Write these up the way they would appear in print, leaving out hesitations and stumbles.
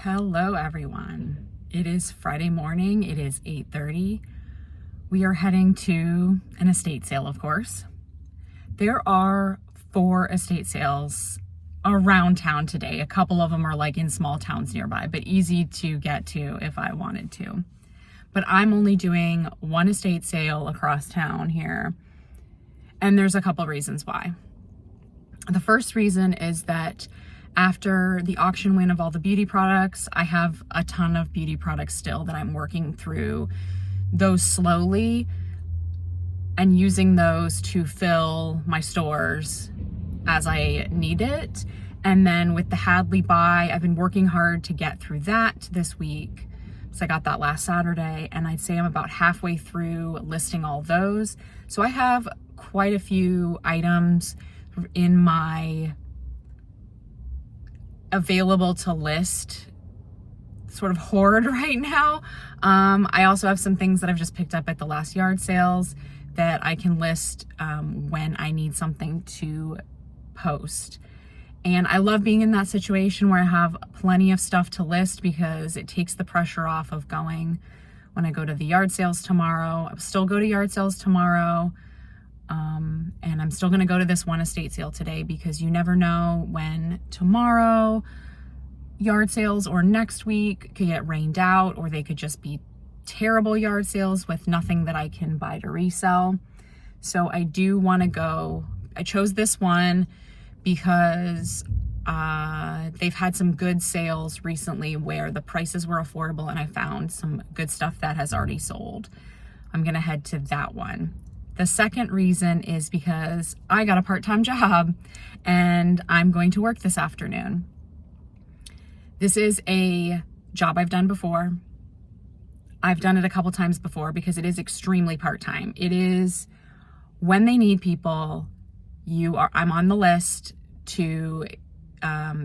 Hello everyone. It is Friday morning. It is 8:30. We are heading to an estate sale, of course. There are 4 estate sales around town today. A couple of them are like in small towns nearby, but easy to get to if I wanted to. But I'm only doing one estate sale across town here, and there's a couple reasons why. The first reason is that after the auction win of all the beauty products, I have a ton of beauty products still that I'm working through those slowly and using those to fill my stores as I need it. And then with the Hadley buy, I've been working hard to get through that this week. So I got that last Saturday, and I'd say I'm about halfway through listing all those. So I have quite a few items in my available to list sort of hoard right now. I also have some things that I've just picked up at the last yard sales that I can list when I need something to post. And I love being in that situation where I have plenty of stuff to list because it takes the pressure off of going when I go to the yard sales tomorrow. I'll still go to yard sales tomorrow. And I'm still going to go to this one estate sale today because you never know when tomorrow yard sales or next week could get rained out, or they could just be terrible yard sales with nothing that I can buy to resell. So I do want to go. I chose this one because they've had some good sales recently where the prices were affordable and I found some good stuff that has already sold. I'm going to head to that one. The second reason is because I got a part-time job and I'm going to work this afternoon. This is a job I've done before. I've done it a couple times before because it is extremely part-time. It is when they need people, I'm on the list to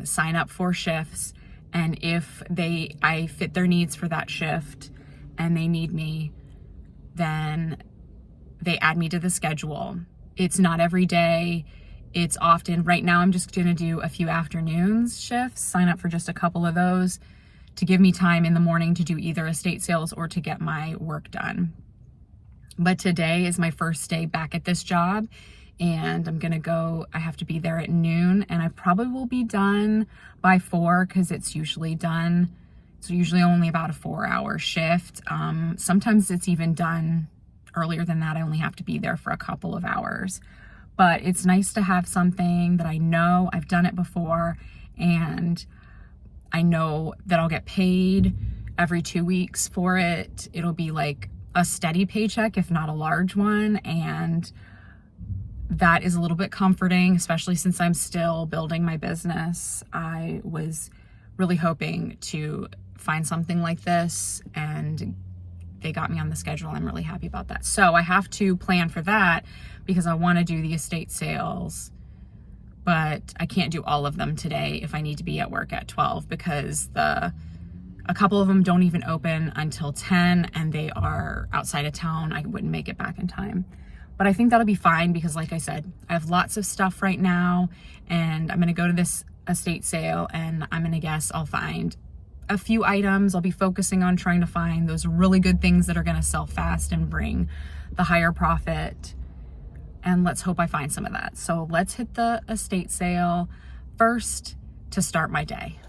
sign up for shifts, and if I fit their needs for that shift and they need me, then they add me to the schedule. It's not every day. It's often, right now I'm just gonna do a few afternoons shifts, sign up for just a couple of those to give me time in the morning to do either estate sales or to get my work done. But today is my first day back at this job, and I'm gonna go, I have to be there at noon, and I probably will be done by 4 because it's usually only about a 4-hour shift. Sometimes it's even done earlier than that. I only have to be there for a couple of hours, but it's nice to have something that I know I've done it before, and I know that I'll get paid every 2 weeks for it. It'll be like a steady paycheck, if not a large one, and that is a little bit comforting, especially since I'm still building my business. I was really hoping to find something like this, and they got me on the schedule. I'm really happy about that. So I have to plan for that because I want to do the estate sales, but I can't do all of them today if I need to be at work at 12 because a couple of them don't even open until 10 and they are outside of town. I wouldn't make it back in time. But I think that'll be fine because, like I said, I have lots of stuff right now, and I'm going to go to this estate sale and I'm going to guess I'll find a few items. I'll be focusing on trying to find those really good things that are going to sell fast and bring the higher profit. And let's hope I find some of that. So let's hit the estate sale first to start my day.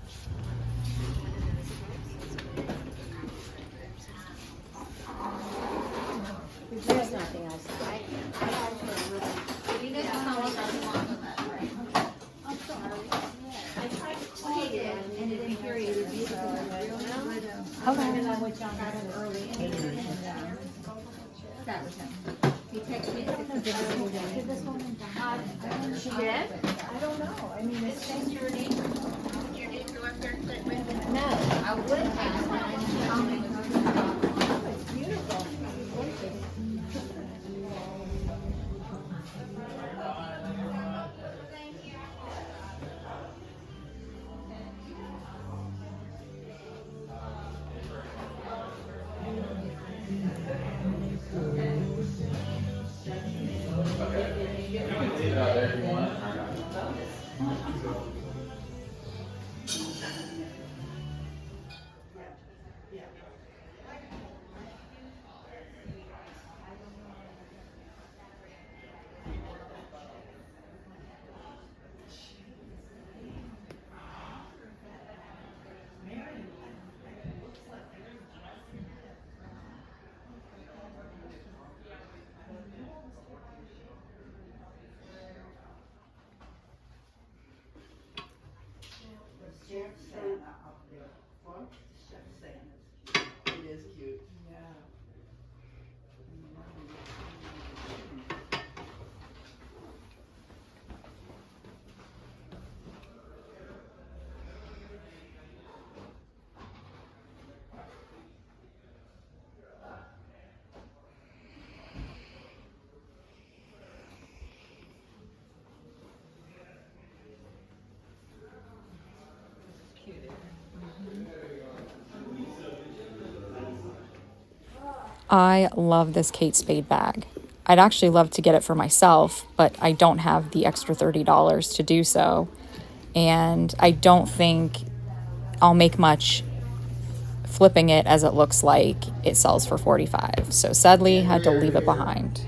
There's nothing else. And it infuriated me. That was him. He texted me. She did? I don't know. I mean, it's just your name. Your name go up there and sit with it? No, I would have. It's beautiful. I love this Kate Spade bag. I'd actually love to get it for myself, but I don't have the extra $30 to do so. And I don't think I'll make much flipping it, as it looks like it sells for $45. So sadly, had to leave it behind.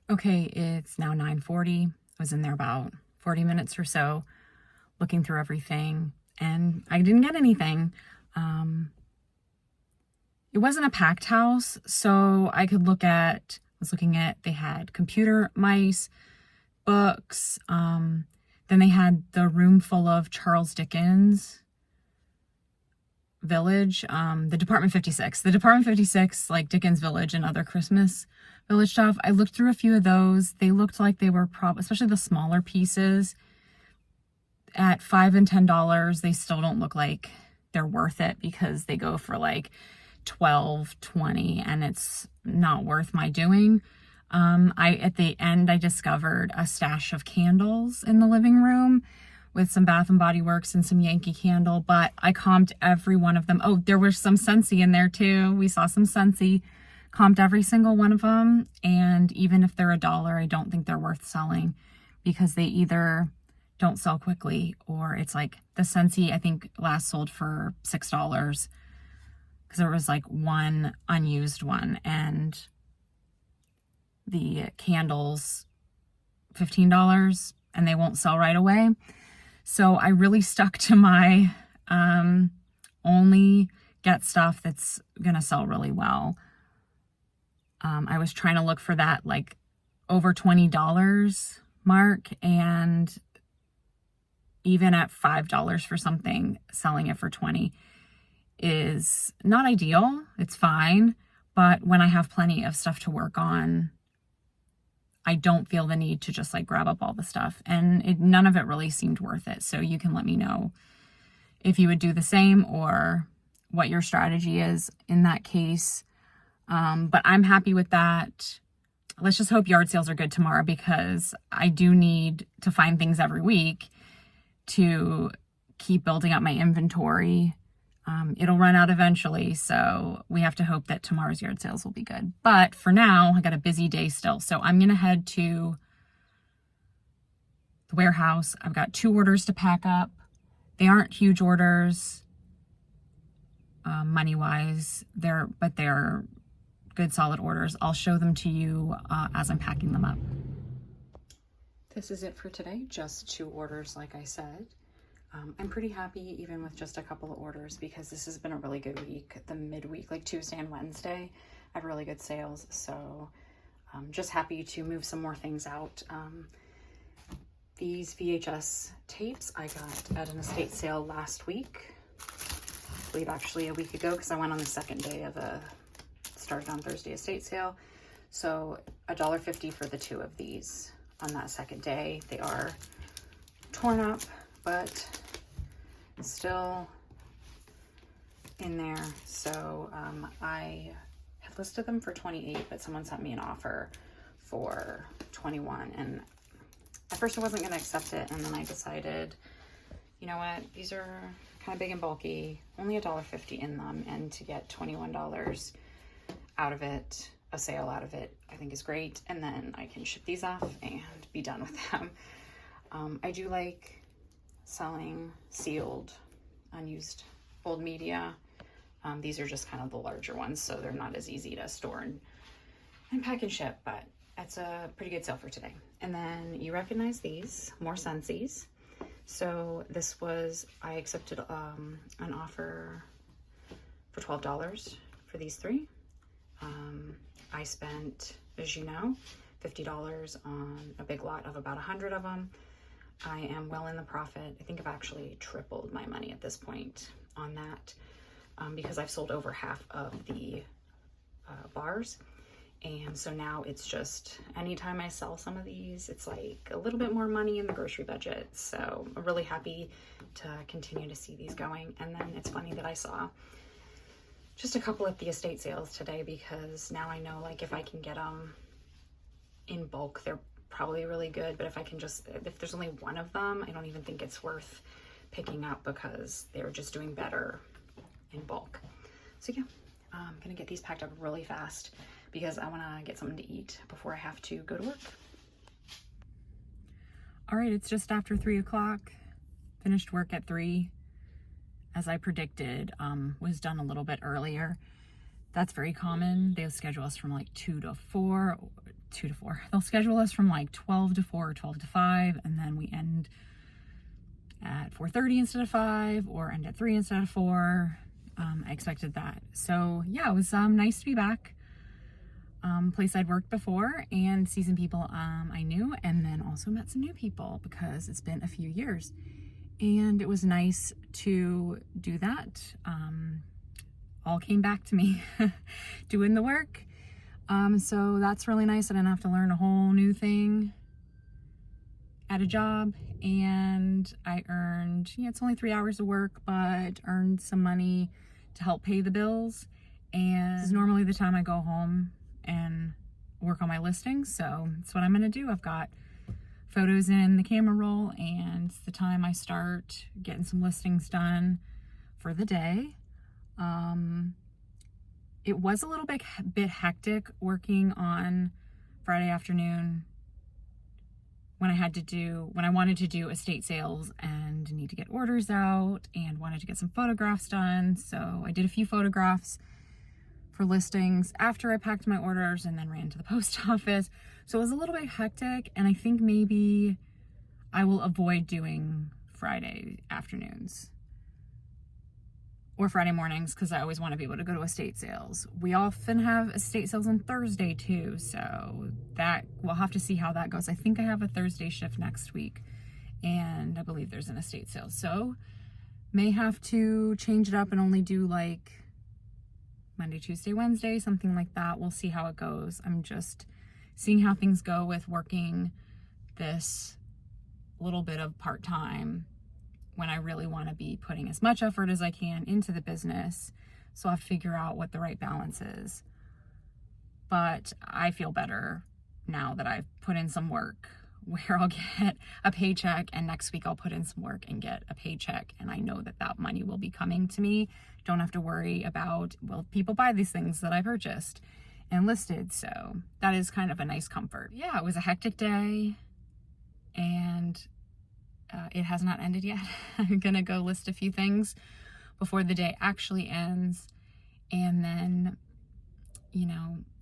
Okay, it's now 9:40. I was in there about 40 minutes or so looking through everything, and I didn't get anything. It wasn't a packed house, so I could they had computer mice, books, then they had the room full of Charles Dickens Village, the Department 56, like Dickens Village and other Christmas Village stuff. I looked through a few of those. They looked like they were especially the smaller pieces, at $5 and $10. They still don't look like they're worth it because they go for like 12, 20, and it's not worth my doing. At the end, I discovered a stash of candles in the living room with some Bath and Body Works and some Yankee Candle, but I comped every one of them. Oh, there was some Scentsy in there too. We saw some Scentsy, comped every single one of them. And even if they're $1, I don't think they're worth selling because they either don't sell quickly or it's like the Scentsy, I think last sold for $6 because there was like one unused one, and the candles $15, and they won't sell right away. So I really stuck to my only get stuff that's gonna sell really well. I was trying to look for that like over $20 mark, and even at $5 for something, selling it for 20 is not ideal. It's fine, but when I have plenty of stuff to work on, I don't feel the need to just like grab up all the stuff, and none of it really seemed worth it. So you can let me know if you would do the same or what your strategy is in that case. But I'm happy with that. Let's just hope yard sales are good tomorrow, because I do need to find things every week to keep building up my inventory. It'll run out eventually, so we have to hope that tomorrow's yard sales will be good. But for now, I got a busy day still, so I'm gonna head to the warehouse. I've got 2 orders to pack up. They aren't huge orders, money-wise, but they're good, solid orders. I'll show them to you as I'm packing them up. This is it for today. Just 2 orders, like I said. I'm pretty happy even with just a couple of orders, because this has been a really good week. The midweek, like Tuesday and Wednesday, I had really good sales. So just happy to move some more things out. These VHS tapes I got at an estate sale last week. I believe actually a week ago, because I went on the second day of started on Thursday estate sale. So $1.50 for the 2 of these on that second day. They are torn up, but still in there. So I had listed them for 28, but someone sent me an offer for 21, and at first I wasn't going to accept it, and then I decided, you know what, these are kind of big and bulky, only $1.50 in them, and to get $21 out of it, a sale out of it, I think is great. And then I can ship these off and be done with them. I do like selling sealed, unused old media. These are just kind of the larger ones, so they're not as easy to store and pack and ship, but that's a pretty good sale for today. And then you recognize these, more Scentsys. So this was, I accepted an offer for $12 for these 3. I spent, as you know, $50 on a big lot of about 100 of them. I am well in the profit. I think I've actually tripled my money at this point on that, because I've sold over half of the bars. And so now it's just, anytime I sell some of these, it's like a little bit more money in the grocery budget. So I'm really happy to continue to see these going. And then it's funny that I saw just a couple at the estate sales today, because now I know, like, if I can get them in bulk, they're probably really good. But if there's only one of them, I don't even think it's worth picking up because they were just doing better in bulk. So yeah, I'm gonna get these packed up really fast because I wanna get something to eat before I have to go to work. All right, it's just after 3 o'clock. Finished work at 3, as I predicted. Was done a little bit earlier. That's very common. They'll schedule us from like 2 to 4. They'll schedule us from like 12 to 4 or 12 to 5, and then we end at 4:30 instead of 5, or end at 3 instead of 4. I expected that. So yeah, it was nice to be back. Place I'd worked before, and see some people I knew, and then also met some new people because it's been a few years. And it was nice to do that. All came back to me doing the work. So that's really nice. I didn't have to learn a whole new thing at a job. And I earned, it's only 3 hours of work, but earned some money to help pay the bills. And this is normally the time I go home and work on my listings. So that's what I'm gonna do. I've got photos in the camera roll, and it's the time I start getting some listings done for the day. It was a little bit hectic working on Friday afternoon when I wanted to do estate sales and need to get orders out and wanted to get some photographs done. So I did a few photographs for listings after I packed my orders and then ran to the post office. So it was a little bit hectic, and I think maybe I will avoid doing Friday afternoons or Friday mornings because I always want to be able to go to estate sales. We often have estate sales on Thursday too, so that we'll have to see how that goes. I think I have a Thursday shift next week, and I believe there's an estate sale. So may have to change it up and only do like Monday, Tuesday, Wednesday, something like that. We'll see how it goes. I'm just seeing how things go with working this little bit of part-time when I really want to be putting as much effort as I can into the business. So I'll figure out what the right balance is. But I feel better now that I've put in some work where I'll get a paycheck, and next week I'll put in some work and get a paycheck, and I know that that money will be coming to me. Don't have to worry about, will people buy these things that I purchased and listed? So that is kind of a nice comfort. Yeah, it was a hectic day, and it has not ended yet. I'm gonna go list a few things before the day actually ends, and then,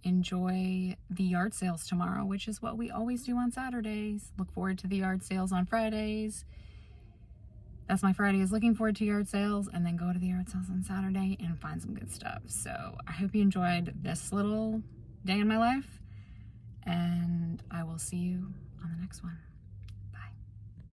enjoy the yard sales tomorrow, which is what we always do on Saturdays. Look forward to the yard sales on Fridays. That's my Friday, is looking forward to yard sales, and then go to the yard sales on Saturday and find some good stuff. So I hope you enjoyed this little day in my life, and I will see you on the next one.